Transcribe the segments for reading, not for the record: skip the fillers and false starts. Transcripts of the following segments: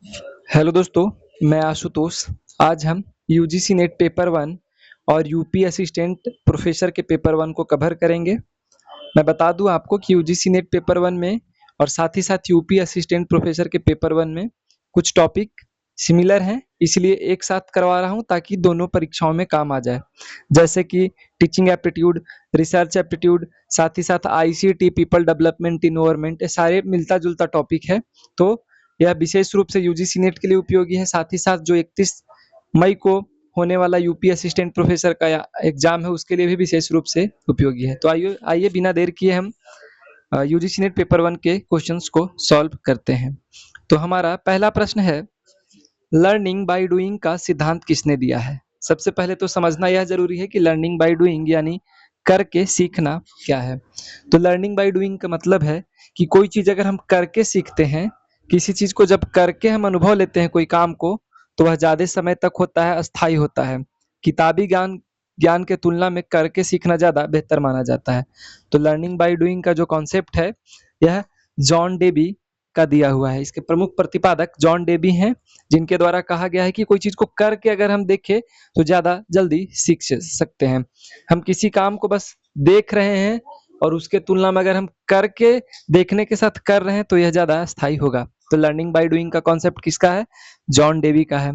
Hello दोस्तों, मैं आशुतोष। आज हम यूजीसी नेट पेपर वन और यूपी असिस्टेंट प्रोफेसर के पेपर वन को कवर करेंगे। मैं बता दूं आपको कि यूजीसी नेट पेपर वन में और साथ ही साथ यूपी असिस्टेंट प्रोफेसर के पेपर वन में कुछ टॉपिक सिमिलर हैं, इसलिए एक साथ करवा रहा हूं ताकि दोनों परीक्षाओं में काम आ जाए। जैसे कि टीचिंग एप्टीट्यूड, रिसर्च एप्टीट्यूड, साथ ही साथ आईसीटी, पीपल डेवलपमेंट, इन्वायरमेंट, ये सारे मिलता जुलता टॉपिक है। तो यह विशेष रूप से यूजीसी नेट के लिए उपयोगी है। साथ ही साथ जो 31 मई को होने वाला यूपी असिस्टेंट प्रोफेसर का एग्जाम है, उसके लिए भी विशेष रूप से उपयोगी है। तो आइए आइए बिना देर किए हम यूजीसी नेट पेपर वन के क्वेश्चंस को सॉल्व करते हैं। तो हमारा पहला प्रश्न है, लर्निंग बाय डूइंग का सिद्धांत किसने दिया है? सबसे पहले तो समझना यह जरूरी है कि लर्निंग बाय डूइंग यानी करके सीखना क्या है। तो लर्निंग बाय डूइंग का मतलब है कि कोई चीज अगर हम करके सीखते हैं, किसी चीज को जब करके हम अनुभव लेते हैं कोई काम को, तो वह ज्यादा समय तक होता है, अस्थायी होता है। किताबी ज्ञान ज्ञान के तुलना में करके सीखना ज्यादा बेहतर माना जाता है। तो लर्निंग बाय डूइंग का जो कॉन्सेप्ट है, यह जॉन डेबी का दिया हुआ है। इसके प्रमुख प्रतिपादक जॉन डेबी हैं, जिनके द्वारा कहा गया है कि कोई चीज को करके अगर हम देखें तो ज्यादा जल्दी सीख सकते हैं। हम किसी काम को बस देख रहे हैं और उसके तुलना में अगर हम करके देखने के साथ कर रहे हैं तो यह ज्यादा स्थायी होगा। तो लर्निंग बाय डूइंग का कॉन्सेप्ट किसका है? जॉन डेवी का है।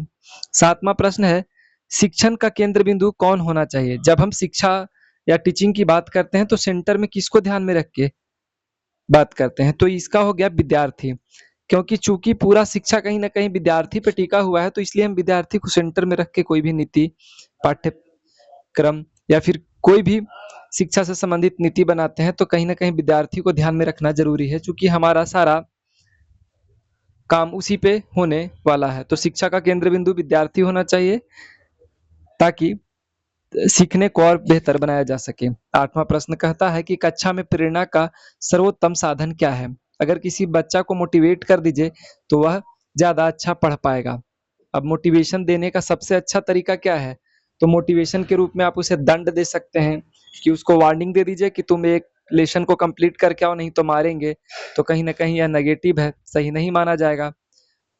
सातवां प्रश्न है, शिक्षण का केंद्र बिंदु कौन होना चाहिए? जब हम शिक्षा या टीचिंग की बात करते हैं तो सेंटर में किसको ध्यान में रख के बात करते हैं? तो इसका हो गया विद्यार्थी, क्योंकि चूंकि पूरा शिक्षा कहीं ना कहीं विद्यार्थी पे टिका हुआ है, तो इसलिए हम विद्यार्थी को सेंटर में रख के कोई भी नीति, पाठ्यक्रम या फिर कोई भी शिक्षा से संबंधित नीति बनाते हैं तो कहीं ना कहीं विद्यार्थी को ध्यान में रखना जरूरी है, क्योंकि हमारा सारा काम उसी पे होने वाला है। तो शिक्षा का केंद्र बिंदु विद्यार्थी होना चाहिए ताकि सीखने को और बेहतर बनाया जा सके। आठवां प्रश्न कहता है कि कक्षा में प्रेरणा का सर्वोत्तम साधन क्या है? अगर किसी बच्चा को मोटिवेट कर दीजिए तो वह ज्यादा अच्छा पढ़ पाएगा। अब मोटिवेशन देने का सबसे अच्छा तरीका क्या है? तो मोटिवेशन के रूप में आप उसे दंड दे सकते हैं, कि उसको वार्निंग दे दीजिए कि तुम एक लेसन को कंप्लीट करके आओ, नहीं तो मारेंगे। तो कहीं ना कहीं यह नेगेटिव है, सही नहीं माना जाएगा।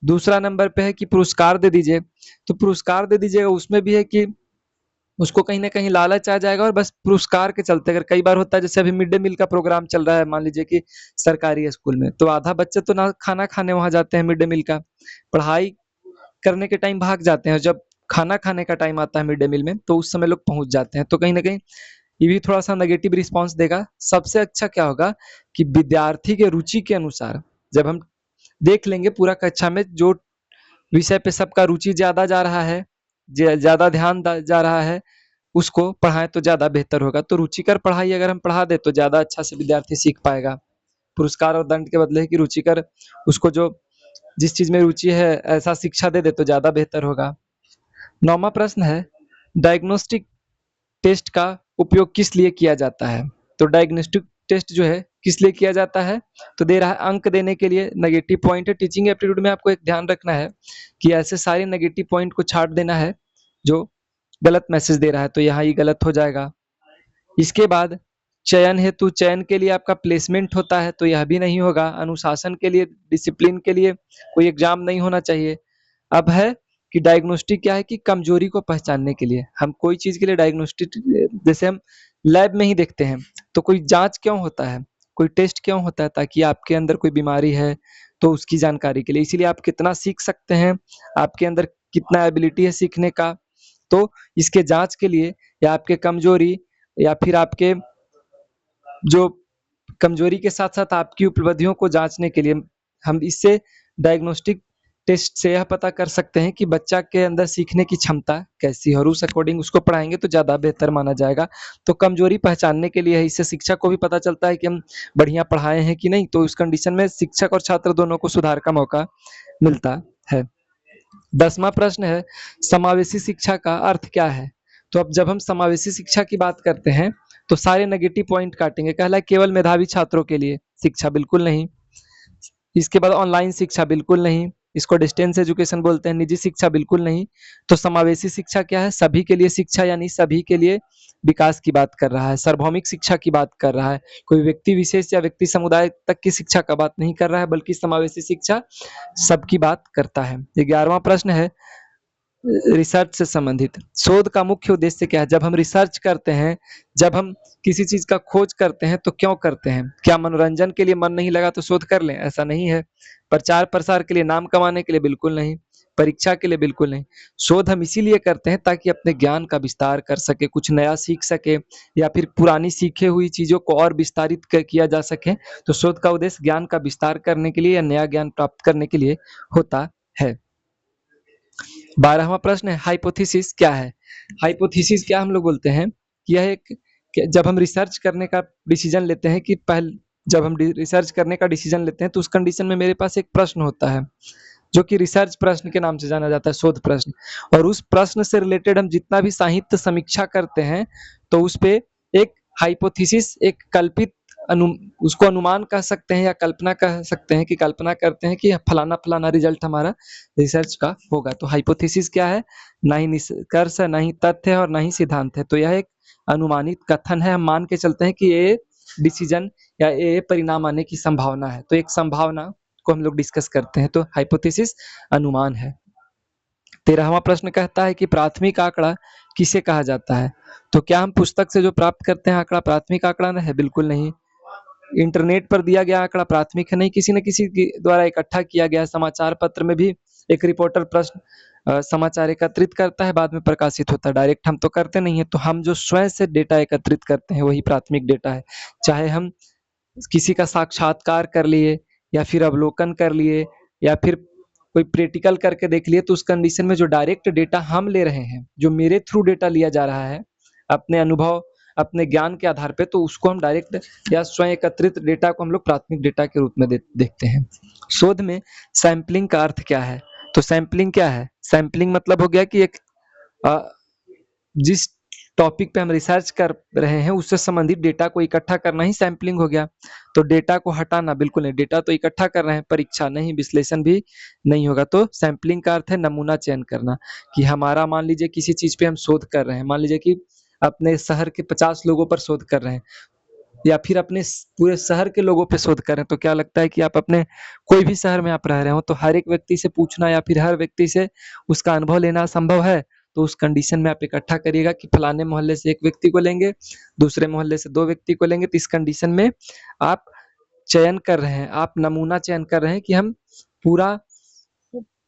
दूसरा नंबर पे है कि पुरस्कार दे दीजिए। तो पुरस्कार दे दीजिएगा, उसमें भी है कि उसको कहीं ना कहीं लालच आ जाएगा और बस पुरस्कार के चलते, अगर कई बार होता है जैसे अभी मिड डे मील का प्रोग्राम चल रहा है, मान लीजिए कि सरकारी स्कूल में, तो आधा बच्चे तो ना खाना खाने वहां जाते हैं मिड डे मील का, पढ़ाई करने के टाइम भाग जाते हैं, और जब खाना खाने का टाइम आता है मिड डे मील में तो उस समय लोग पहुंच जाते हैं। तो कहीं ना कहीं ये भी थोड़ा सा नेगेटिव रिस्पॉन्स देगा। सबसे अच्छा क्या होगा कि विद्यार्थी के रुचि के अनुसार, जब हम देख लेंगे पूरा कक्षा में जो विषय पे सबका रुचि ज्यादा जा रहा है, ज्यादा ध्यान जा रहा है, उसको पढ़ाएं तो ज्यादा बेहतर होगा। तो रुचिकर पढ़ाई अगर हम पढ़ा दे तो ज्यादा अच्छा से विद्यार्थी सीख पाएगा। पुरस्कार और दंड के बदले कि रुचिकर उसको जो जिस चीज में रुचि है ऐसा शिक्षा दे दे तो ज्यादा बेहतर होगा। नौवां प्रश्न है, डायग्नोस्टिक टेस्ट का उपयोग किस लिए किया जाता है? तो डायग्नोस्टिक टेस्ट जो है किस लिए किया जाता है? तो दे रहा है अंक देने के लिए, नेगेटिव पॉइंट है। टीचिंग एप्टीट्यूड में आपको एक ध्यान रखना है कि ऐसे सारे नेगेटिव पॉइंट को छाट देना है जो गलत मैसेज दे रहा है, तो यहाँ ये गलत हो जाएगा। इसके बाद चयन हेतु, चयन के लिए आपका प्लेसमेंट होता है, तो यह भी नहीं होगा। अनुशासन के लिए, डिसिप्लिन के लिए कोई एग्जाम नहीं होना चाहिए। अब है कि डायग्नोस्टिक क्या है कि कमजोरी को पहचानने के लिए, हम कोई चीज के लिए डायग्नोस्टिक, जैसे हम लैब में ही देखते हैं, तो कोई जांच क्यों होता है, कोई टेस्ट क्यों होता है? ताकि आपके अंदर कोई बीमारी है तो उसकी जानकारी के लिए। इसीलिए आप कितना सीख सकते हैं, आपके अंदर कितना एबिलिटी है सीखने का, तो इसके जांच के लिए, या आपके कमजोरी या फिर आपके जो कमजोरी के साथ साथ आपकी उपलब्धियों को जांचने के लिए, हम इससे डायग्नोस्टिक टेस्ट से यह पता कर सकते हैं कि बच्चा के अंदर सीखने की क्षमता कैसी है, और उस अकॉर्डिंग उसको पढ़ाएंगे तो ज्यादा बेहतर माना जाएगा। तो कमजोरी पहचानने के लिए है, इससे शिक्षक को भी पता चलता है कि हम बढ़िया पढ़ाए हैं कि नहीं। तो इस कंडीशन में शिक्षक और छात्र दोनों को सुधार का मौका मिलता है। 10वां प्रश्न है, समावेशी शिक्षा का अर्थ क्या है? तो अब जब हम समावेशी शिक्षा की बात करते हैं तो सारे नेगेटिव पॉइंट काटेंगे। पहला, केवल मेधावी छात्रों के लिए शिक्षा, बिल्कुल नहीं। इसके बाद ऑनलाइन शिक्षा, बिल्कुल नहीं। इसको डिस्टेंस एजुकेशन बोलते हैं। निजी शिक्षा बिल्कुल नहीं। तो समावेशी शिक्षा क्या है? सभी के लिए शिक्षा, यानी सभी के लिए विकास की बात कर रहा है। सार्वभौमिक शिक्षा की बात कर रहा है। कोई व्यक्ति विशेष या व्यक्ति समुदाय तक की शिक्षा का बात नहीं कर रहा है, बल्कि समावेशी शिक्षा सबकी बात करता है। 11वां प्रश्न है रिसर्च से संबंधित। शोध का मुख्य उद्देश्य क्या है? जब हम रिसर्च करते हैं, जब हम किसी चीज का खोज करते हैं, तो क्यों करते हैं? क्या मनोरंजन के लिए मन नहीं लगा तो शोध कर लें? ऐसा नहीं है। प्रचार प्रसार के लिए, नाम कमाने के लिए? बिल्कुल नहीं। परीक्षा के लिए? बिल्कुल नहीं। शोध हम इसीलिए करते हैं ताकि अपने ज्ञान का विस्तार कर सके, कुछ नया सीख सके, या फिर पुरानी सीखे हुई चीजों को और विस्तारित किया जा सके। तो शोध का उद्देश्य ज्ञान का विस्तार करने के लिए या नया ज्ञान प्राप्त करने के लिए होता है। 12वां प्रश्न है हाइपोथेसिस क्या है? हाइपोथेसिस क्या हम लोग बोलते हैं कि यह एक जब हम रिसर्च करने का डिसीजन लेते हैं कि जब हम रिसर्च करने का डिसीजन लेते हैं तो उस कंडीशन में मेरे पास एक प्रश्न होता है जो कि रिसर्च प्रश्न के नाम से जाना जाता है, शोध प्रश्न। और उस प्रश्न से रिलेटेड हम जितना भी साहित्य समीक्षा करते हैं तो उस पे एक हाइपोथेसिस, एक कल्पित उसको अनुमान कह सकते हैं या कल्पना कह सकते हैं कि कल्पना करते हैं कि फलाना फलाना रिजल्ट हमारा रिसर्च का होगा। तो हाइपोथेसिस क्या है? ना ही निष्कर्ष है, ना ही तथ्य है और ना ही सिद्धांत है। तो यह एक अनुमानित कथन है। हम मान के चलते हैं कि ये डिसीजन या ये परिणाम आने की संभावना है। तो एक संभावना को हम लोग डिस्कस करते हैं। तो हाइपोथेसिस अनुमान है। 13वां प्रश्न कहता है कि प्राथमिक आंकड़ा किसे कहा जाता है? तो क्या हम पुस्तक से जो प्राप्त करते हैं आंकड़ा प्राथमिक आंकड़ा है? बिल्कुल नहीं। इंटरनेट पर दिया गया आंकड़ा प्राथमिक है? नहीं। किसी न किसी द्वारा इकट्ठा किया गया। समाचार पत्र में भी एक रिपोर्टर प्रश्न समाचार एकत्रित करता है, बाद में प्रकाशित होता है। डायरेक्ट हम तो करते नहीं है। तो हम जो स्वयं से डेटा एकत्रित करते हैं वही प्राथमिक डेटा है। चाहे हम किसी का साक्षात्कार कर लिए या फिर अवलोकन कर लिए या फिर कोई प्रैक्टिकल करके देख लिए, तो उस कंडीशन में जो डायरेक्ट डेटा हम ले रहे हैं, जो मेरे थ्रू डेटा लिया जा रहा है अपने अनुभव, अपने ज्ञान के आधार पे, तो उसको हम डायरेक्ट या स्वयं एकत्रित डेटा को हम लोग प्राथमिक डेटा के रूप में देखते हैं। शोध में सैंपलिंग का अर्थ क्या है? तो सैंपलिंग क्या है? सैंपलिंग मतलब हो गया कि एक जिस टॉपिक पे हम रिसर्च कर रहे हैं उससे संबंधित डेटा को इकट्ठा करना ही सैंपलिंग हो गया। तो डेटा को हटाना बिल्कुल नहीं। डेटा तो इकट्ठा कर रहे हैं, परीक्षा नहीं, विश्लेषण भी नहीं होगा। तो सैंपलिंग का अर्थ है नमूना चयन करना। कि हमारा मान लीजिए किसी चीज पे हम शोध कर रहे हैं, मान लीजिए कि अपने शहर के 50 लोगों पर शोध कर रहे हैं या फिर अपने पूरे शहर के लोगों पे शोध कर रहे हैं। तो क्या लगता है कि आप अपने कोई भी शहर में आप रह रहे हो तो हर एक व्यक्ति से पूछना या फिर हर व्यक्ति से उसका अनुभव लेना संभव है? तो उस कंडीशन में आप इकट्ठा करिएगा कि फलाने मोहल्ले से एक व्यक्ति को लेंगे, दूसरे मोहल्ले से 2 व्यक्ति को लेंगे। तो इस कंडीशन में आप चयन कर रहे हैं, आप नमूना चयन कर रहे हैं कि हम पूरा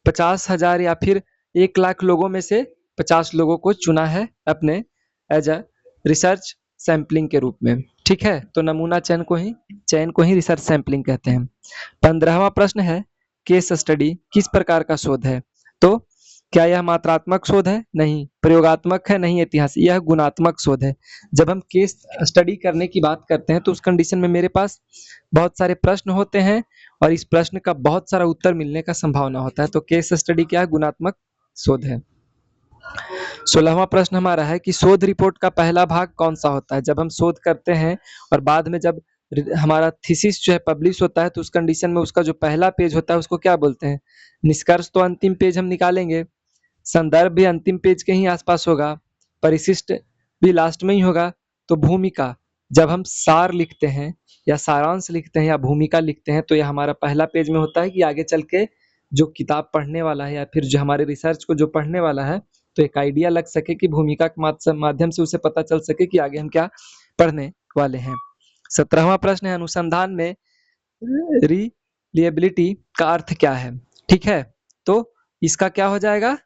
50,000 या फिर 1,00,000 लोगों में से 50 लोगों को चुना है अपने एज अ रिसर्च सैंपलिंग के रूप में। ठीक है, तो नमूना चयन को ही रिसर्च सैंपलिंग कहते हैं। 15वां प्रश्न है केस स्टडी किस प्रकार का शोध है? तो क्या यह मात्रात्मक शोध है? नहीं। प्रयोगात्मक है? नहीं। ऐतिहासिक? यह गुणात्मक शोध है। जब हम केस स्टडी करने की बात करते हैं तो उस कंडीशन में मेरे पास बहुत सारे प्रश्न होते हैं और इस प्रश्न का बहुत सारा उत्तर मिलने का संभावना होता है। तो केस स्टडी क्या है? गुणात्मक शोध है। 16वां प्रश्न हमारा है कि शोध रिपोर्ट का पहला भाग कौन सा होता है? जब हम शोध करते हैं और बाद में जब हमारा थीसिस जो है पब्लिश होता है तो उस कंडीशन में उसका जो पहला पेज होता है उसको क्या बोलते हैं? निष्कर्ष तो अंतिम पेज हम निकालेंगे, संदर्भ भी अंतिम पेज के ही आसपास होगा, परिशिष्ट भी लास्ट में ही होगा। तो भूमिका, जब हम सार लिखते हैं या सारांश लिखते हैं या भूमिका लिखते हैं तो यह हमारा पहला पेज में होता है कि आगे चल के जो किताब पढ़ने वाला है या फिर जो हमारे रिसर्च को जो पढ़ने वाला है तो एक आइडिया लग सके कि भूमिका के माध्यम से उसे पता चल सके कि आगे हम क्या पढ़ने वाले हैं। 17वां प्रश्न है अनुसंधान में रिलायबिलिटी का अर्थ क्या है? ठीक है, तो इसका क्या हो जाएगा?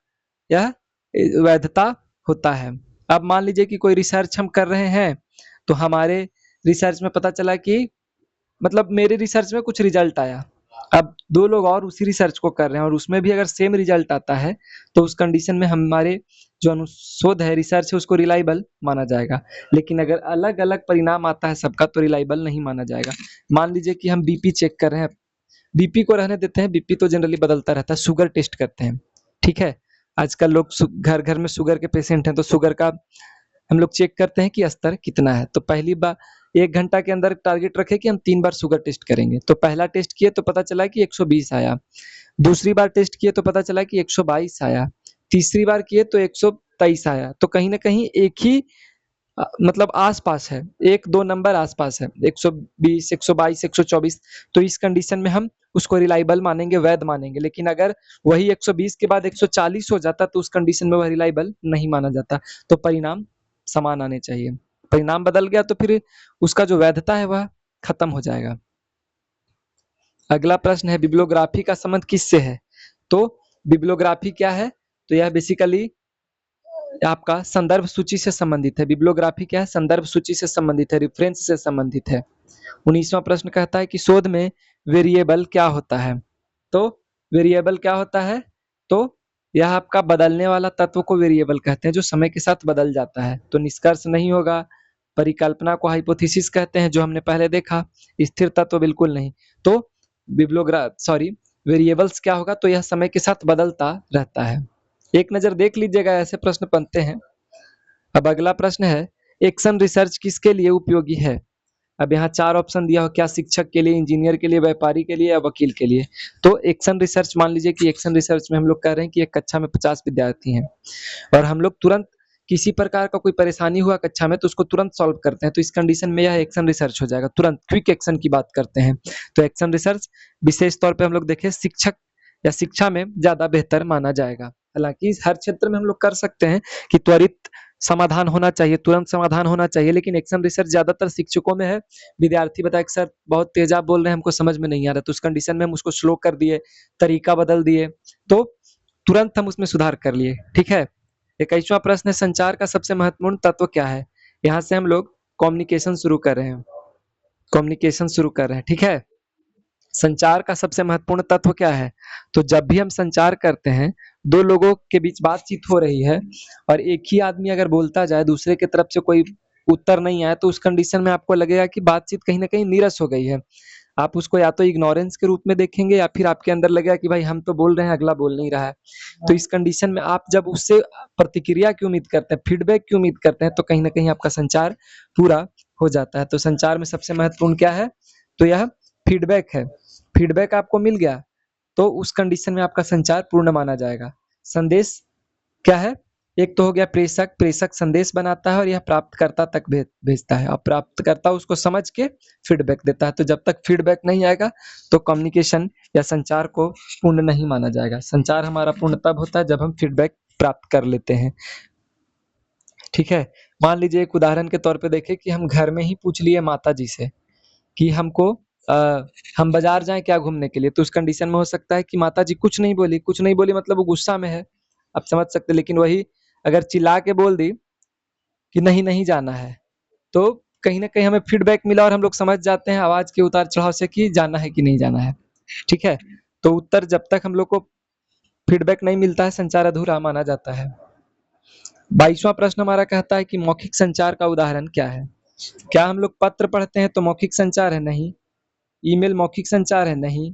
यह वैधता होता है। अब मान लीजिए कि कोई रिसर्च हम कर रहे हैं तो हमारे रिसर्च में पता चला कि मतलब मेरे रिसर्च में कुछ रिजल्ट आया, अब 2 लोग और उसी रिसर्च को कर रहे हैं और उसमें भी अगर सेम रिजल्ट आता है तो उस कंडीशन में हमारे जो अनुशोध है, रिसर्च है, उसको रिलायबल माना जाएगा। लेकिन अगर अलग अलग परिणाम आता है सबका तो रिलायबल नहीं माना जाएगा। मान लीजिए कि हम बीपी चेक कर रहे हैं, बीपी को रहने देते हैं, बीपी तो जनरली बदलता रहता है, शुगर टेस्ट करते हैं। ठीक है, आजकल लोग घर घर में शुगर के पेशेंट हैं तो शुगर का हम लोग चेक करते हैं कि स्तर कितना है। तो पहली बार 1 घंटा के अंदर टारगेट रखे कि हम 3 बार शुगर टेस्ट करेंगे। तो पहला टेस्ट किए तो पता चला कि 120 आया, दूसरी बार टेस्ट किए तो पता चला कि 122 आया, तीसरी बार किए तो 123 आया। तो कहीं न कहीं एक ही मतलब आस-पास है, 1-2 नंबर आस-पास है, 120, 122, 124। तो इस कंडीशन में हम उसको रिलायबल मानेंगे, वैध मानेंगे। लेकिन अगर वही 120 के बाद 140 हो जाता तो उस कंडीशन में वह रिलायबल नहीं माना जाता। तो परिणाम समान आने चाहिए। परिणाम बदल गया तो फिर उसका जो वैधता है वह खत्म हो जाएगा। अगला प्रश्न है बिब्लियोग्राफी का संबंध किससे है? तो बिब्लियोग्राफी क्या है? तो यह बेसिकली आपका संदर्भ सूची से संबंधित है। बिब्लियोग्राफी क्या है? संदर्भ सूची से संबंधित है, रेफरेंस से संबंधित है। 19वां प्रश्न कहता है कि शोध में वेरिएबल क्या होता है? तो वेरिएबल क्या होता है? तो यह आपका बदलने वाला तत्व को वेरिएबल कहते हैं, जो समय के साथ बदल जाता है। तो निष्कर्ष नहीं होगा। परिकल्पना को हाइपोथेसिस कहते हैं, जो हमने पहले देखा। स्थिर तत्व बिल्कुल नहीं। तो वेरिएबल्स क्या होगा? तो यह समय के साथ बदलता रहता है। एक नज़र देख लीजिएगा, ऐसे प्रश्न बनते हैं। अब अगला प्रश्न है, एक्शन रिसर्च किसके लिए उपयोगी है? अब यहाँ 4 ऑप्शन दिया हो, क्या शिक्षक के लिए, इंजीनियर के लिए, व्यापारी के लिए या वकील के लिए? तो एक्शन रिसर्च मान लीजिए कि एक्शन रिसर्च में हम लोग कह रहे हैं कि एक कक्षा में 50 विद्यार्थी हैं और हम लोग तुरंत किसी प्रकार का कोई परेशानी हुआ कक्षा में तो उसको तुरंत सॉल्व करते हैं। तो इस कंडीशन में यह एक्शन रिसर्च हो जाएगा, तुरंत क्विक एक्शन की बात करते हैं। तो एक्शन रिसर्च विशेष तौर पे हम लोग देखें शिक्षक या शिक्षा में ज़्यादा बेहतर माना जाएगा। हालाँकि हर क्षेत्र में हम लोग कर सकते हैं कि त्वरित समाधान होना चाहिए, तुरंत समाधान होना चाहिए, लेकिन एक्शन रिसर्च ज़्यादातर शिक्षकों में है। विद्यार्थी बताए कि सर बहुत तेज़ आप बोल रहे हैं, हमको समझ में नहीं आ रहा, तो उस कंडीशन में हम उसको स्लो कर दिए, तरीका बदल दिए, तो तुरंत हम उसमें सुधार कर लिए। ठीक है? 21वां प्रश्न है, संचार का सबसे महत्वपूर्ण तत्व क्या है? यहाँ से हम लोग कम्युनिकेशन शुरू कर रहे हैं। कम्युनिकेशन शुरू कर रहे हैं, ठीक है? संचार का सबसे महत्वपूर्ण तत्व क्या है? तो जब भी हम संचार करते हैं, 2 लोगों के बीच बातचीत हो रही है और एक ही आदमी अगर बोलता जाए, दूसरे की तरफ से कोई उत्तर नहीं आया, तो उस कंडीशन में आपको लगेगा कि बातचीत कहीं न कहीं नीरस हो गई है। आप उसको या तो इग्नोरेंस के रूप में देखेंगे या फिर आपके अंदर लगेगा कि भाई हम तो बोल रहे हैं, अगला बोल नहीं रहा है। तो इस कंडीशन में आप जब उससे प्रतिक्रिया की उम्मीद करते हैं, फीडबैक की उम्मीद करते हैं, तो कहीं न कहीं आपका संचार पूरा हो जाता है। तो संचार में सबसे महत्वपूर्ण क्या है? तो यह फीडबैक है। फीडबैक आपको मिल गया, तो उस कंडीशन में आपका संचार पूर्ण माना जाएगा। संदेश क्या है? एक तो हो गया प्रेषक, प्रेषक संदेश बनाता है और यह प्राप्तकर्ता तक भेजता है और प्राप्तकर्ता उसको समझ के फीडबैक देता है। तो जब तक फीडबैक नहीं आएगा, तो कम्युनिकेशन या संचार को पूर्ण नहीं माना जाएगा। संचार हमारा पूर्ण तब होता है जब हम फीडबैक प्राप्त कर लेते हैं। ठीक है? मान लीजिए एक उदाहरण के तौर पे देखें कि हम घर में ही पूछ लिए माताजी से कि हमको हम बाज़ार जाएँ क्या घूमने के लिए? तो उस कंडीशन में हो सकता है कि माताजी कुछ नहीं बोली मतलब वो गुस्सा में है। आप समझ सकते हैं, लेकिन वही अगर चिल्ला के बोल दी कि नहीं, नहीं जाना है, तो कहीं न कहीं हमें फीडबैक मिला और हम लोग समझ जाते हैं आवाज़ के उतार-चढ़ाव से कि जाना है कि नहीं जाना है। ठीक है? तो उत्तर जब तक हम लोग को फीडबैक नहीं मिलता है, संचार अधूरा माना जाता है। 22वां प्रश्न हमारा कहता है कि मौखिक संचार का उदाहरण क्या है? क्या हम लोग पत्र पढ़ते हैं तो मौखिक संचार है? नहीं। ईमेल मौखिक संचार है? नहीं।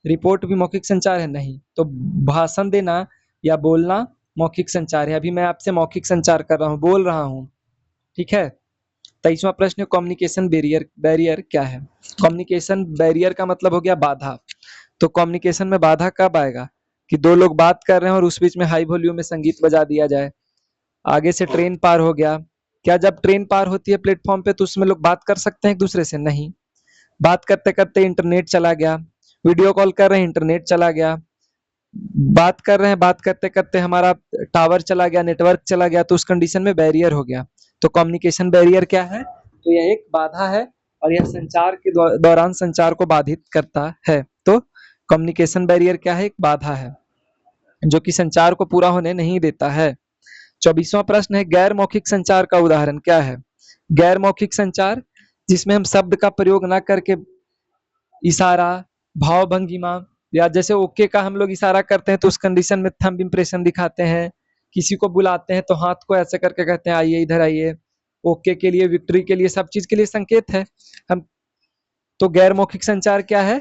रिपोर्ट भी मौखिक संचार है? नहीं। तो भाषण देना या बोलना मौखिक संचार है। अभी मैं आपसे मौखिक संचार कर रहा हूँ, बोल रहा हूँ। ठीक है? 23वां प्रश्न, कम्युनिकेशन बैरियर बैरियर क्या है? कम्युनिकेशन बैरियर का मतलब हो गया बाधा। तो कम्युनिकेशन में बाधा कब आएगा? कि 2 लोग बात कर रहे हैं और उस बीच में हाई वॉल्यूम में संगीत बजा दिया जाए। आगे से ट्रेन पार हो गया। क्या जब ट्रेन पार होती है प्लेटफ़ॉर्म पे तो उसमें लोग बात कर सकते हैं एक-दूसरे से? नहीं। बात करते-करते इंटरनेट चला गया, वीडियो कॉल कर रहे हैं, इंटरनेट चला गया। बात कर रहे हैं, बात करते-करते हमारा टावर चला गया, नेटवर्क चला गया, तो उस कंडीशन में बैरियर हो गया। तो कम्युनिकेशन बैरियर क्या है? तो यह एक बाधा है और यह संचार के दौरान संचार को बाधित करता है। तो कम्युनिकेशन बैरियर क्या है? एक बाधा है, जो कि संचार को पूरा होने नहीं देता है। 24वां प्रश्न है, गैर मौखिक संचार का उदाहरण क्या है? गैर मौखिक संचार, जिसमें हम शब्द का प्रयोग ना करके इशारा, भाव भंगिमा या जैसे ओके का हम लोग इशारा करते हैं तो उस कंडीशन में थंब इम्प्रेशन दिखाते हैं। किसी को बुलाते हैं तो हाथ को ऐसे करके कहते हैं आइए इधर आइए। ओके के लिए, विक्ट्री के लिए, सब चीज़ के लिए संकेत है। हम तो गैर मौखिक संचार क्या है?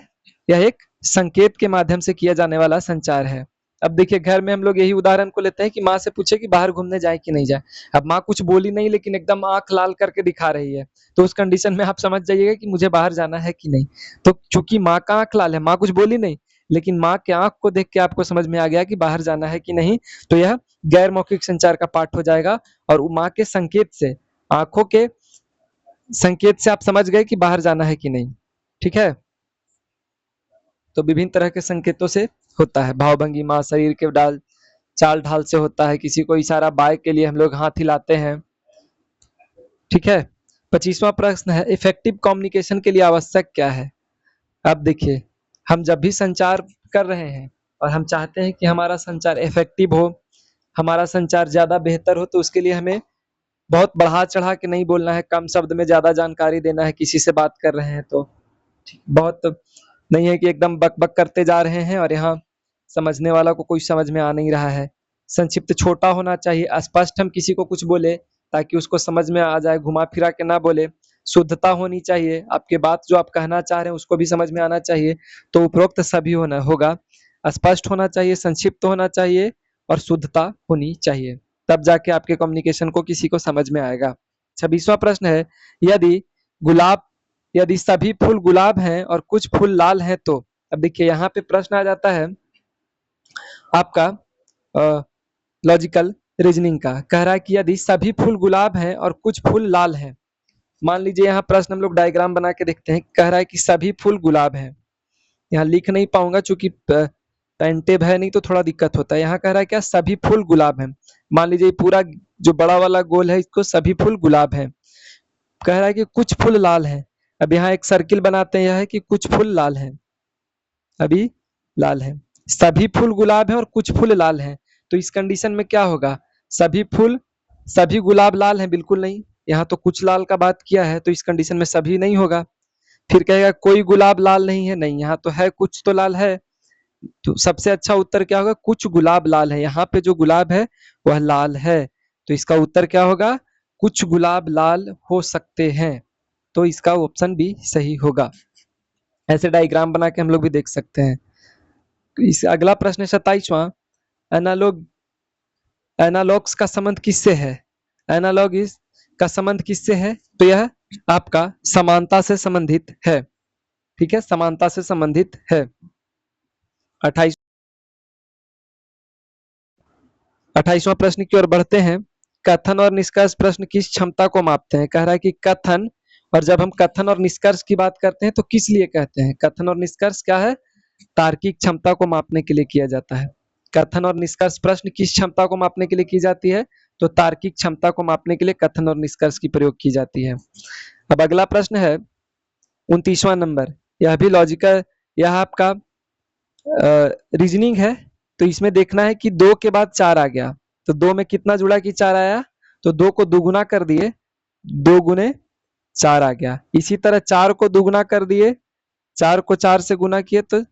यह एक संकेत के माध्यम से किया जाने वाला संचार है। अब देखिए घर में हम लोग यही उदाहरण को लेते हैं कि माँ से पूछे कि बाहर घूमने जाए कि नहीं जाए। अब माँ कुछ बोली नहीं लेकिन एकदम आँख लाल करके दिखा रही है, तो उस कंडीशन में आप समझ जाइएगा कि मुझे बाहर जाना है कि नहीं। तो चूँकि माँ का आँख लाल है, माँ कुछ बोली नहीं, लेकिन माँ के आँख को देख के आपको समझ में आ गया कि बाहर जाना है कि नहीं, तो यह गैर मौखिक संचार का पार्ट हो जाएगा और माँ के संकेत से, आँखों के संकेत से आप समझ गए कि बाहर जाना है कि नहीं। ठीक है? तो विभिन्न तरह के संकेतों से होता है, भाव भंगिमा, शरीर के चाल ढाल से होता है, किसी को इशारा बाय के लिए हम लोग हाथ हिलाते हैं। ठीक है? 25वां प्रश्न है, इफेक्टिव कम्युनिकेशन के लिए आवश्यक क्या है? अब देखिए, हम जब भी संचार कर रहे हैं और हम चाहते हैं कि हमारा संचार इफेक्टिव हो, हमारा संचार ज़्यादा बेहतर हो, तो उसके लिए हमें बहुत बढ़ा-चढ़ा के नहीं बोलना है, कम शब्द में ज़्यादा जानकारी देना है, किसी से बात कर रहे हैं तो। बहुत नहीं है कि एकदम बक-बक करते जा रहे हैं और यहाँ समझने वाला को कोई समझ में आ नहीं रहा है। संक्षिप्त छोटा होना चाहिए, स्पष्ट हम किसी को कुछ बोले ताकि उसको समझ में आ जाए, घुमा-फिरा के ना बोले। शुद्धता होनी चाहिए, आपके बात जो आप कहना चाह रहे हैं उसको भी समझ में आना चाहिए, तो उपरोक्त सभी होगा। स्पष्ट होना चाहिए, संक्षिप्त होना चाहिए और शुद्धता होनी चाहिए, तब जाके आपके कम्युनिकेशन को किसी को समझ में आएगा। 26वां प्रश्न है, यदि गुलाब यदि सभी फूल गुलाब हैं और कुछ फूल लाल हैं तो? अब देखिए यहाँ पे प्रश्न आ जाता है आपका लॉजिकल रीजनिंग का। कह रहा है कि यदि सभी फूल गुलाब हैं और कुछ फूल लाल हैं, मान लीजिए यहाँ प्रश्न हम लोग डायग्राम बना के देखते हैं। कह रहा है कि सभी फूल गुलाब हैं, यहाँ लिख नहीं पाऊंगा चूंकि पेन टेब है नहीं तो थोड़ा दिक्कत होता है। यहाँ कह रहा है क्या, सभी फूल गुलाब हैं। मान लीजिए पूरा जो बड़ा वाला गोल है इसको सभी फूल गुलाब हैं। कह रहा है कि कुछ फूल लाल हैं। अब यहाँ एक सर्किल बनाते हैं, यह है कि कुछ फूल लाल हैं, अभी लाल है। सभी फूल गुलाब हैं और कुछ फूल लाल हैं, तो इस कंडीशन में क्या होगा, सभी गुलाब लाल हैं, बिल्कुल नहीं। यहाँ तो कुछ लाल का बात किया है, तो इस कंडीशन में सभी नहीं होगा। फिर कहेगा कोई गुलाब लाल नहीं है, नहीं, यहाँ तो है, कुछ तो लाल है। तो सबसे अच्छा उत्तर क्या होगा, कुछ गुलाब लाल है। यहाँ पे जो गुलाब है वह लाल है, तो इसका उत्तर क्या होगा, कुछ गुलाब लाल हो सकते हैं। तो इसका ऑप्शन भी सही होगा। ऐसे डायग्राम बना के हम लोग भी देख सकते हैं। इस अगला प्रश्न 27वां, एनालॉग एनालॉग्स का संबंध किससे है? एनालॉग इस का संबंध किससे है? तो यह आपका समानता से संबंधित है। ठीक है, समानता से संबंधित है। 28वां प्रश्न की ओर बढ़ते हैं। कथन और निष्कर्ष प्रश्न किस क्षमता को मापते हैं? कह रहा है कि कथन, और जब हम कथन और निष्कर्ष की बात करते हैं तो किस लिए कहते हैं? कथन और निष्कर्ष क्या है? तार्किक क्षमता को मापने के लिए किया जाता है। कथन और निष्कर्ष प्रश्न किस क्षमता को मापने के लिए की जाती है? तो तार्किक क्षमता को मापने के लिए कथन और निष्कर्ष की प्रयोग की जाती है। अब अगला प्रश्न है 29वां नंबर, यह भी लॉजिकल, यह आपका रीजनिंग है। तो इसमें देखना है कि 2 के बाद 4 आ गया, तो 2 में कितना जुड़ा कि 4 आया, तो 2 को दुगुना कर दिए, 2 गुने 4 आ गया। इसी तरह 4 को दुगुना कर दिए, 4 को 4 से गुना किए तो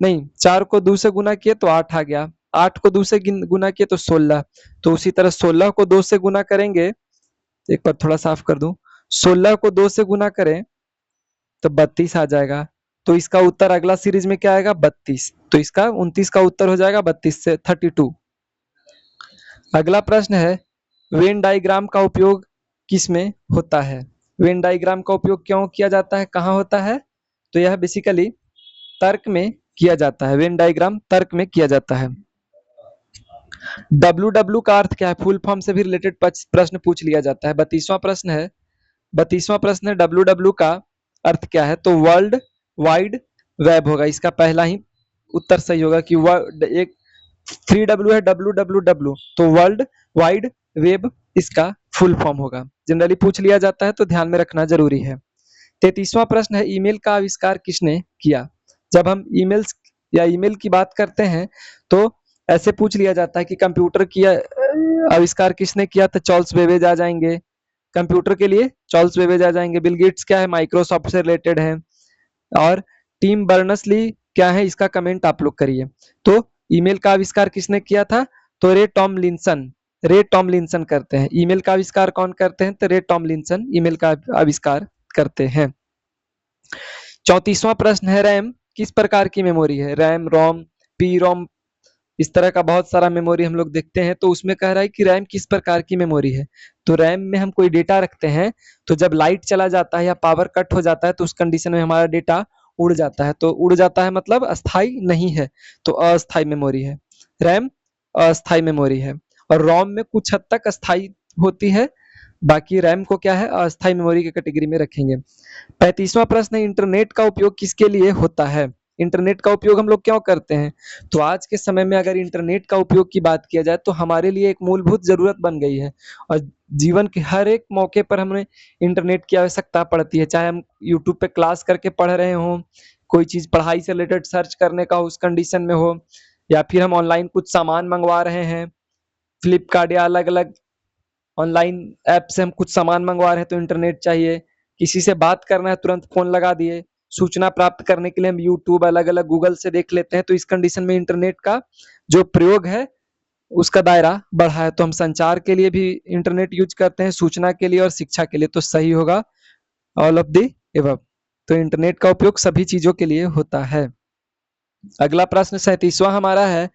नहीं, 4 को 2 से गुना किए तो 8 आ गया, 8 को 2 से गुना किए तो 16। तो उसी तरह 16 को 2 से गुना करेंगे, एक बार थोड़ा साफ कर दूं, 16 को 2 से गुना करें तो 32 आ जाएगा। तो इसका उत्तर अगला सीरीज में क्या आएगा, 32। तो इसका 29 का उत्तर हो जाएगा 32 से 32। अगला प्रश्न है, वेन डायग्राम का उपयोग किस में होता है? वेन डायग्राम का उपयोग क्यों किया जाता है, कहाँ होता है? तो यह बेसिकली तर्क में किया जाता है। वेन डायग्राम तर्क में किया जाता है। डब्ल्यू का अर्थ क्या है? फुल फॉर्म से भी रिलेटेड प्रश्न पूछ लिया जाता है। 32वां प्रश्न है, 32वां प्रश्न है, डब्ल्यू का अर्थ क्या है? तो वर्ल्ड वाइड वेब होगा, इसका पहला ही उत्तर सही होगा कि एक 3W है, डब्ल्यू, तो वर्ल्ड वाइड वेब इसका फुल फॉर्म होगा। जनरली पूछ लिया जाता है तो ध्यान में रखना जरूरी है। 33वां प्रश्न है, ईमेल का आविष्कार किसने किया? जब हम ईमेल्स या ईमेल की बात करते हैं तो ऐसे पूछ लिया जाता है कि कंप्यूटर की आविष्कार किसने किया? तो चार्ल्स बेबेज आ जाएंगे। कंप्यूटर के लिए चार्ल्स बेबेज आ जाएंगे। बिल गेट्स क्या है? माइक्रोसॉफ्ट से रिलेटेड है। और टिम बर्नर्स-ली क्या है? इसका कमेंट आप लोग करिए। तो ईमेल का आविष्कार किसने किया था? तो रे टॉमलिंसन करते हैं। ईमेल का आविष्कार कौन करते हैं? तो रे टॉमलिंसन ईमेल का आविष्कार करते हैं। 34वां प्रश्न है, रैम किस प्रकार की मेमोरी है? रैम, रोम, पी रोम, इस तरह का बहुत सारा मेमोरी हम लोग देखते हैं। तो उसमें कह रहा है कि रैम किस प्रकार की मेमोरी है। तो रैम में हम कोई डेटा रखते हैं, तो जब लाइट चला जाता है या पावर कट हो जाता है तो उस कंडीशन में हमारा डेटा उड़ जाता है। तो उड़ जाता है मतलब अस्थाई नहीं है, तो अस्थाई मेमोरी है। रैम अस्थाई मेमोरी है, और रोम में कुछ हद तक अस्थाई होती है। बाकी रैम को क्या है, अस्थाई मेमोरी की कैटेगरी में रखेंगे। 35वां प्रश्न है, इंटरनेट का उपयोग किसके लिए होता है। इंटरनेट का उपयोग हम लोग क्यों करते हैं। तो आज के समय में अगर इंटरनेट का उपयोग की बात किया जाए तो हमारे लिए एक मूलभूत जरूरत बन गई है, और जीवन के हर एक मौके पर हमें इंटरनेट की आवश्यकता पड़ती है। चाहे हम यूट्यूब पे क्लास करके पढ़ रहे हों, कोई चीज़ पढ़ाई से रिलेटेड सर्च करने का उस कंडीशन में हो, या फिर हम ऑनलाइन कुछ सामान मंगवा रहे हैं, फ्लिपकार्ट या अलग अलग ऑनलाइन ऐप से हम कुछ सामान मंगवा रहे हैं तो इंटरनेट चाहिए। किसी से बात करना है, तुरंत फोन लगा दिए। सूचना प्राप्त करने के लिए हम यूट्यूब अलग अलग गूगल से देख लेते हैं। तो इस कंडीशन में इंटरनेट का जो प्रयोग है उसका दायरा बढ़ा है। तो हम संचार के लिए भी इंटरनेट यूज करते हैं, सूचना के लिए और शिक्षा के लिए। तो सही होगा ऑल ऑफ दी एबव। तो इंटरनेट का उपयोग सभी चीजों के लिए होता है। अगला प्रश्न 37वां हमारा है,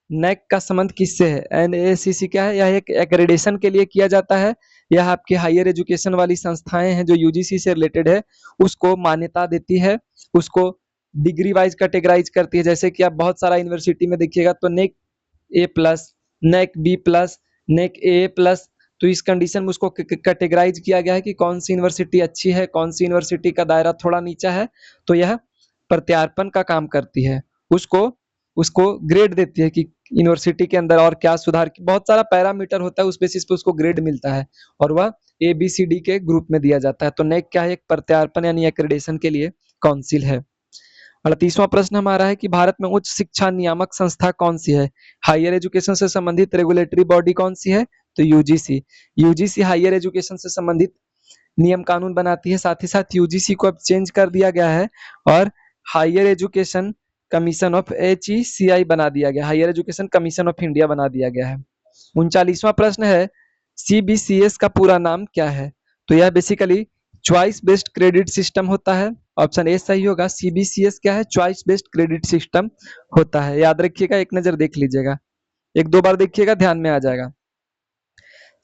नेक का संबंध किससे है। एनएसीसी क्या है, यह एक एक्रेडिटेशन के लिए किया जाता है। यह आपके हायर एजुकेशन वाली संस्थाएं हैं जो यूजीसी से रिलेटेड है, उसको मान्यता देती है, उसको डिग्री वाइज कैटेगराइज करती है। जैसे कि आप बहुत सारा यूनिवर्सिटी में देखिएगा तो नेक ए+, नेक बी+, नेक ए+। तो इस कंडीशन में उसको कैटेगराइज किया गया है कि कौन सी यूनिवर्सिटी अच्छी है, कौन सी यूनिवर्सिटी का दायरा थोड़ा नीचा है। तो यह प्रत्यार्पण का काम करती है, उसको उसको ग्रेड देती है कि यूनिवर्सिटी के अंदर और क्या सुधार की। बहुत सारा पैरामीटर होता है, उस बेसिस पे उसको ग्रेड मिलता है, और वह ABCD के ग्रुप में दिया जाता है। तो नेक क्या है, एक प्रत्यार्पण यानी एक्रेडिटेशन के लिए काउंसिल है। 38वां प्रश्न हमारा है कि भारत में उच्च शिक्षा नियामक संस्था कौन सी है। हायर एजुकेशन से संबंधित रेगुलेटरी बॉडी कौन सी है, तो यूजीसी। यूजीसी हायर एजुकेशन से संबंधित नियम कानून बनाती है। साथ ही साथ यूजीसी को अब चेंज कर दिया गया है और higher education commission of HECI बना दिया गया, higher education commission of India बना दिया गया है। 39वां प्रश्न है, CBCS का पूरा नाम क्या है। तो यह basically choice based credit system होता है। ऑप्शन ए सही होगा। CBCS क्या है, चॉइस बेस्ड क्रेडिट सिस्टम होता है। याद रखिएगा, एक नजर देख लीजिएगा, एक दो बार देखिएगा, ध्यान में आ जाएगा।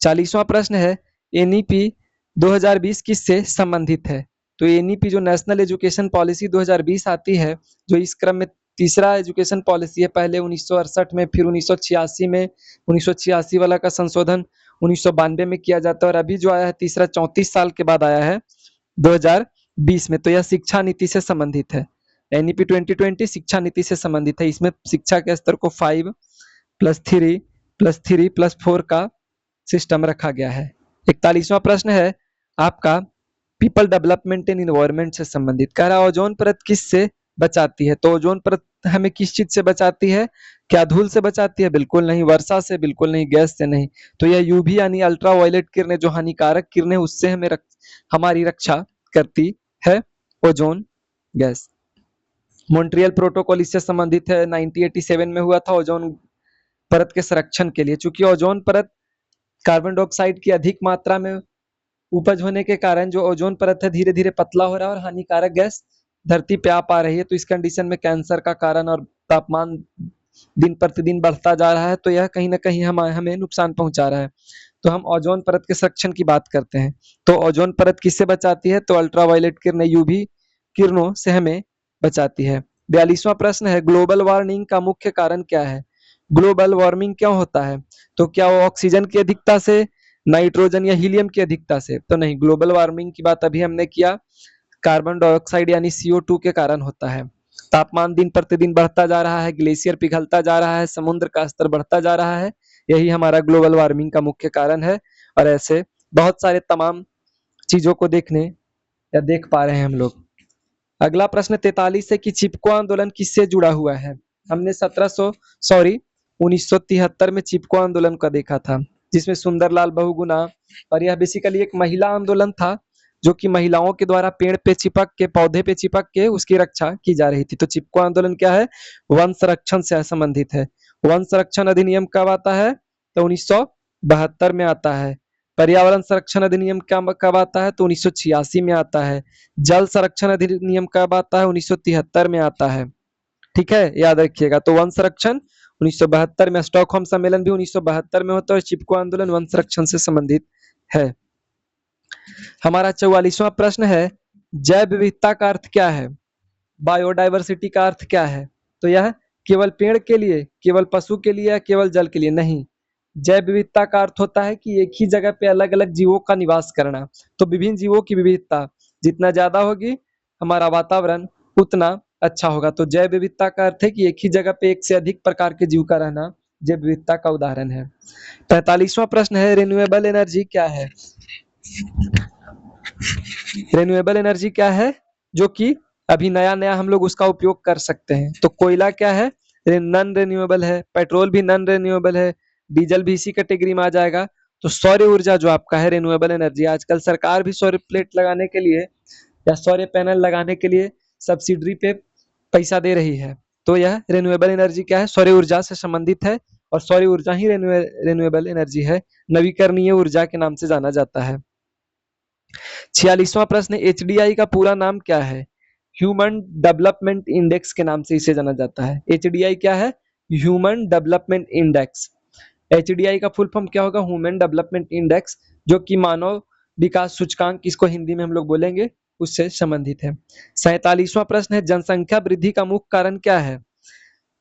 40वां प्रश्न है, NEP 2020 किससे संबंधित है। तो NEP जो नेशनल एजुकेशन पॉलिसी 2020 आती है, जो इस क्रम में तीसरा एजुकेशन पॉलिसी है। पहले 1968 में, फिर 1986 में, 1986 वाला का संशोधन 1992 में किया जाता है, और अभी जो आया है तीसरा 34 साल के बाद आया है 2020 में। तो यह शिक्षा नीति से संबंधित है। NEP 2020 शिक्षा नीति से संबंधित है। इसमें शिक्षा के स्तर को 5+3+3+4 का सिस्टम रखा गया है। 41वां प्रश्न है आपका, पीपल डेवलपमेंट एंड इन्वायरमेंट से संबंधित। कह रहा है ओजोन परत किससे बचाती है। तो ओजोन परत हमें किस चीज से बचाती है, क्या धूल से बचाती है, बिल्कुल नहीं। वर्षा से बिल्कुल नहीं, गैस से नहीं। तो यह यूवी यानी अल्ट्रा वायलेट किरणें, जो हानिकारक किरणें, उससे हमें हमारी रक्षा करती है ओजोन गैस। मॉन्ट्रियल प्रोटोकॉल इससे संबंधित है, 1987 में हुआ था ओजोन परत के संरक्षण के लिए। चूंकि ओजोन परत कार्बन डाइऑक्साइड की अधिक मात्रा में उपज होने के कारण जो ओजोन परत है धीरे धीरे पतला हो रहा है और हानिकारक गैस धरती पे आ पा रही है। तो इस कंडीशन में कैंसर का कारण और तापमान दिन प्रतिदिन बढ़ता जा रहा है, तो यह कहीं ना कहीं हमें नुकसान पहुंचा रहा है। तो हम ओजोन परत के संरक्षण की बात करते हैं। तो ओजोन परत किससे बचाती है, तो अल्ट्रावायलेट किरणें, यूवी किरणों से हमें बचाती है। 42वां प्रश्न है, ग्लोबल वार्मिंग का मुख्य कारण क्या है। ग्लोबल वार्मिंग क्यों होता है, तो क्या वो ऑक्सीजन की अधिकता से, नाइट्रोजन या हीलियम की अधिकता से, तो नहीं। ग्लोबल वार्मिंग की बात अभी हमने किया, कार्बन डाइऑक्साइड यानी CO2 के कारण होता है। तापमान दिन प्रतिदिन बढ़ता जा रहा है, ग्लेशियर पिघलता जा रहा है, समुद्र का स्तर बढ़ता जा रहा है, यही हमारा ग्लोबल वार्मिंग का मुख्य कारण है। और ऐसे बहुत सारे तमाम चीजों को देखने या देख पा रहे हैं हम लोग। अगला प्रश्न 43 है कि चिपको आंदोलन किससे जुड़ा हुआ है। हमने 1973 में चिपको आंदोलन का देखा था, जिसमें सुंदरलाल बहुगुणा, और यह बेसिकली एक महिला आंदोलन था, जो कि महिलाओं के द्वारा पेड़ पे चिपक के, पौधे पे चिपक के उसकी रक्षा की जा रही थी। तो चिपको आंदोलन क्या है, वन संरक्षण से संबंधित है। वन संरक्षण अधिनियम कब आता है, तो 1972 में आता है। पर्यावरण संरक्षण अधिनियम कब आता है, तो 1986 में आता है। जल संरक्षण अधिनियम कब आता है, 1973 में आता है। ठीक है, याद रखिएगा। तो वन संरक्षण 1972 में स्टॉकहोम सम्मेलन भी 1972 में होता है और चिपको आंदोलन वन संरक्षण से संबंधित है। हमारा 44वां प्रश्न है, जैव विविधता का अर्थ क्या है? बायोडायवर्सिटी का अर्थ क्या है? तो यह केवल पेड़ के लिए, केवल पशु के लिए या केवल जल के लिए? नहीं, जैव विविधता का अर्थ होता है कि एक ही जगह पे अलग अलग जीवों का निवास करना। तो विभिन्न जीवों की विविधता जितना ज्यादा होगी हमारा वातावरण उतना अच्छा होगा। तो जैव विविधता का अर्थ है कि एक ही जगह पे एक से अधिक प्रकार के जीव का रहना जैव विविधता का उदाहरण है। 45वां प्रश्न है, रिन्यूएबल एनर्जी क्या है? रिन्यूएबल एनर्जी क्या है जो कि अभी नया नया हम लोग उसका उपयोग कर सकते हैं? तो कोयला क्या है? नॉन रिन्यूएबल है। पेट्रोल भी नॉन रिन्यूएबल है। डीजल भी इसी कैटेगरी में आ जाएगा। तो सौर ऊर्जा जो आपका है रिन्यूएबल एनर्जी, आजकल सरकार भी सौर प्लेट लगाने के लिए या सौर पैनल लगाने के लिए सब्सिडी पे पैसा दे रही है। तो यह रिन्यूएबल एनर्जी क्या है? सौर ऊर्जा से संबंधित है और सौर ऊर्जा ही रिन्यूएबल एनर्जी है, नवीकरणीय ऊर्जा के नाम से जाना जाता है। 46वां प्रश्न, एचडीआई का पूरा नाम क्या है? ह्यूमन डेवलपमेंट इंडेक्स के नाम से इसे जाना जाता है। एचडीआई क्या है? Human development index. एचडीआई का फुल फॉर्म क्या होगा? ह्यूमन डेवलपमेंट इंडेक्स, जो कि मानव विकास सूचकांक, इसको हिंदी में हम लोग बोलेंगे, उससे संबंधित है। 47वां प्रश्न है, जनसंख्या वृद्धि का मुख्य कारण क्या है?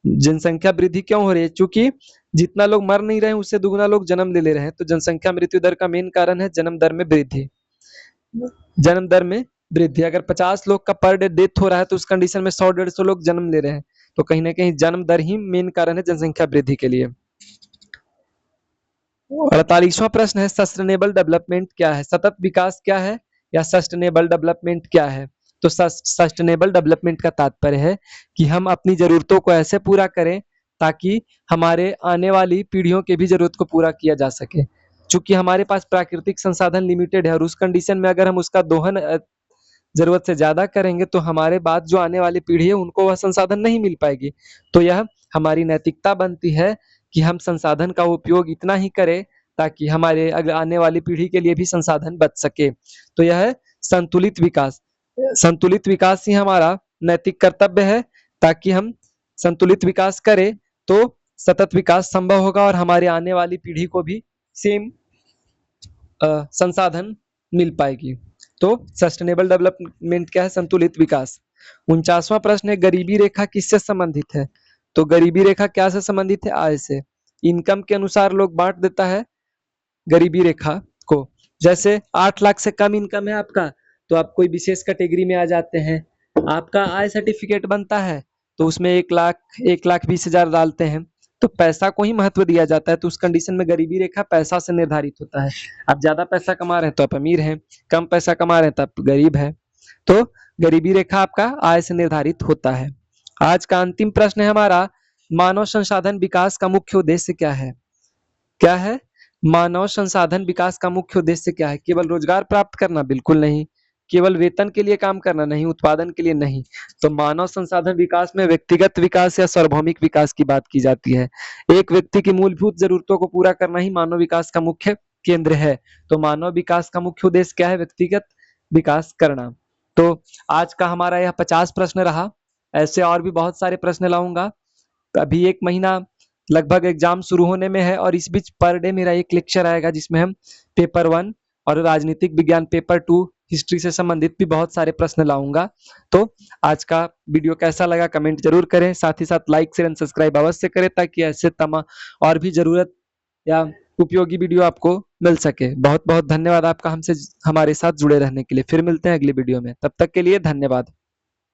जनसंख्या वृद्धि क्यों हो रही है? चूंकि जितना लोग मर नहीं रहे हैं उससे दुगना लोग जन्म ले रहे हैं। तो जनसंख्या मृत्यु दर का मेन कारण है जन्म दर में वृद्धि। जन्म दर में वृद्धि, अगर 50 लोग का पर डे डेथ हो रहा है तो उस कंडीशन में 100-150 लोग जन्म ले रहे हैं। तो कहीं ना कहीं जन्म दर ही मेन कारण है जनसंख्या वृद्धि के लिए। 48वां प्रश्न है, सस्टेनेबल डेवलपमेंट क्या है? सतत विकास क्या है या सस्टेनेबल डेवलपमेंट क्या है? तो सस्टेनेबल डेवलपमेंट का तात्पर्य है कि हम अपनी जरूरतों को ऐसे पूरा करें ताकि हमारे आने वाली पीढ़ियों के भी जरूरत को पूरा किया जा सके। चूंकि हमारे पास प्राकृतिक संसाधन लिमिटेड है और उस कंडीशन में अगर हम उसका दोहन जरूरत से ज्यादा करेंगे तो हमारे बाद जो आने वाली पीढ़ी है उनको वह संसाधन नहीं मिल पाएगी। तो यह हमारी नैतिकता बनती है कि हम संसाधन का उपयोग इतना ही करें ताकि हमारे आने वाली पीढ़ी के लिए भी संसाधन बच सके। तो यह है संतुलित विकास। संतुलित विकास ही हमारा नैतिक कर्तव्य है। ताकि हम संतुलित विकास करें तो सतत विकास संभव होगा और हमारे आने वाली पीढ़ी को भी सेम संसाधन मिल पाएगी। तो सस्टेनेबल डेवलपमेंट क्या है? संतुलित विकास। 49वां प्रश्न है, गरीबी रेखा किससे संबंधित है? तो गरीबी रेखा क्या से संबंधित है? आय से। इनकम के अनुसार लोग बांट देता है गरीबी रेखा को। जैसे 8 लाख से कम इनकम है आपका तो आप कोई विशेष कैटेगरी में आ जाते हैं। आपका आय सर्टिफिकेट बनता है तो उसमें 1,20,000 डालते हैं। तो पैसा को ही महत्व दिया जाता है। तो उस कंडीशन में गरीबी रेखा पैसा से निर्धारित होता है। आप ज्यादा पैसा कमा रहे हैं तो आप अमीर हैं, कम पैसा कमा रहे हैं तो आप गरीब हैं। तो गरीबी रेखा आपका आय से निर्धारित होता है। आज का अंतिम प्रश्न है हमारा, मानव संसाधन विकास का मुख्य उद्देश्य क्या है? क्या है? मानव संसाधन विकास का मुख्य उद्देश्य क्या है? केवल रोजगार प्राप्त करना? बिल्कुल नहीं। केवल वेतन के लिए काम करना? नहीं। उत्पादन के लिए? नहीं। तो मानव संसाधन विकास में व्यक्तिगत विकास या सार्वभौमिक विकास की बात की जाती है। एक व्यक्ति की मूलभूत जरूरतों को पूरा करना ही मानव विकास का मुख्य केंद्र है। तो मानव विकास का मुख्य उद्देश्य क्या है? व्यक्तिगत विकास करना। तो आज का हमारा यह 50 प्रश्न रहा। ऐसे और भी बहुत सारे प्रश्न लाऊंगा। अभी 1 महीना लगभग एग्जाम शुरू होने में है और इस बीच पर डे मेरा एक लेक्चर आएगा जिसमें हम पेपर 1 और राजनीतिक विज्ञान पेपर 2 हिस्ट्री से संबंधित भी बहुत सारे प्रश्न लाऊंगा। तो आज का वीडियो कैसा लगा कमेंट जरूर करें। साथ ही साथ लाइक शेयर एंड सब्सक्राइब अवश्य करें ताकि ऐसे तमाम और भी जरूरत या उपयोगी वीडियो आपको मिल सके। बहुत बहुत धन्यवाद आपका हमसे हमारे साथ जुड़े रहने के लिए। फिर मिलते हैं अगली वीडियो में, तब तक के लिए धन्यवाद।